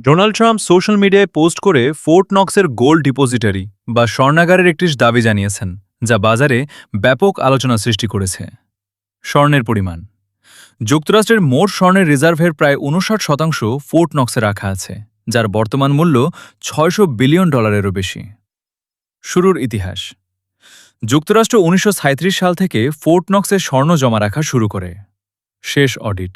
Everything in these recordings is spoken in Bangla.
ডোনাল্ড ট্রাম্প সোশ্যাল মিডিয়ায় পোস্ট করে ফোর্ট নক্সের গোল্ড ডিপোজিটারি বা স্বর্ণাগারের একটি দাবি জানিয়েছেন, যা বাজারে ব্যাপক আলোচনা সৃষ্টি করেছে। স্বর্ণের পরিমাণ: যুক্তরাষ্ট্রের মোট স্বর্ণের রিজার্ভের প্রায় ৫৯% ফোর্ট নক্সে রাখা আছে, যার বর্তমান মূল্য $৬০০ বিলিয়ন বেশি। শুরুর ইতিহাস: যুক্তরাষ্ট্র ১৯৩৭ সাল থেকে ফোর্ট নক্সে স্বর্ণ জমা রাখা শুরু করে। শেষ অডিট: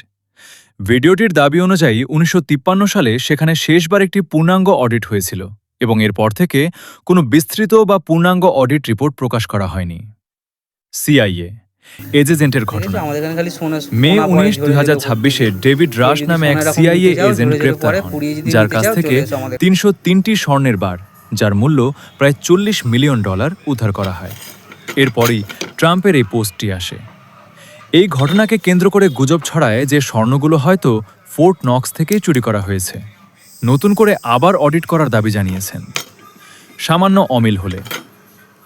ভিডিওটির দাবি অনুযায়ী ১৯৫৩ সালে সেখানে শেষবার একটি পূর্ণাঙ্গ অডিট হয়েছিল এবং এরপর থেকে কোনো বিস্তৃত বা পূর্ণাঙ্গ অডিট রিপোর্ট প্রকাশ করা হয়নি। সিআইএ এজেন্টের ঘটনা: মে ১৯, ২০২৬-এ ডেভিড রাশ নামে এক সিআইএ এজেন্ট গ্রেপ্তার হন, যার কাছ থেকে ৩০৩টি স্বর্ণের বার, যার মূল্য প্রায় $৪০ মিলিয়ন উদ্ধার করা হয়। এরপরই ট্রাম্পের এই পোস্টটি আসে। এই ঘটনাকে কেন্দ্র করে গুজব ছড়ায় যে স্বর্ণগুলো হয়তো ফোর্ট নক্স থেকেই চুরি করা হয়েছে। নতুন করে আবার অডিট করার দাবি জানিয়েছেন। সামান্য অমিল হলে: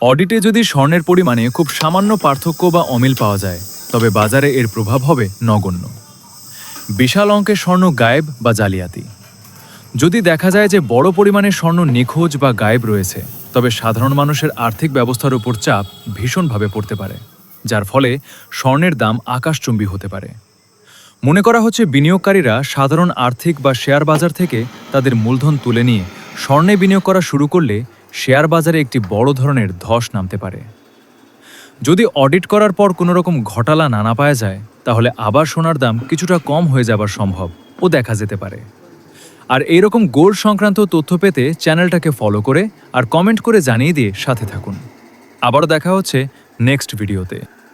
অডিটে যদি স্বর্ণের পরিমাণে খুব সামান্য পার্থক্য বা অমিল পাওয়া যায়, তবে বাজারে এর প্রভাব হবে নগণ্য। বিশাল অঙ্কের স্বর্ণ গায়েব বা জালিয়াতি: যদি দেখা যায় যে বড় পরিমাণে স্বর্ণ নিখোঁজ বা গায়েব রয়েছে, তবে সাধারণ মানুষের আর্থিক ব্যবস্থার উপর চাপ ভীষণভাবে পড়তে পারে, যার ফলে স্বর্ণের দাম আকাশচুম্বী হতে পারে। মনে করা হচ্ছে বিনিয়োগকারীরা সাধারণ আর্থিক বা শেয়ার বাজার থেকে তাদের মূলধন তুলে নিয়ে স্বর্ণে বিনিয়োগ করা শুরু করলে শেয়ার বাজারে একটি বড় ধরনের ধস নামতে পারে। যদি অডিট করার পর কোনো রকম ঘটালা না পাওয়া যায়, তাহলে আবার সোনার দাম কিছুটা কম হয়ে যাবার সম্ভব ও দেখা যেতে পারে। আর এইরকম গোল্ড সংক্রান্ত তথ্য পেতে চ্যানেলটাকে ফলো করে আর কমেন্ট করে জানিয়ে দিয়ে সাথে থাকুন। আবারও দেখা হচ্ছে নেক্সট ভিডিওতে।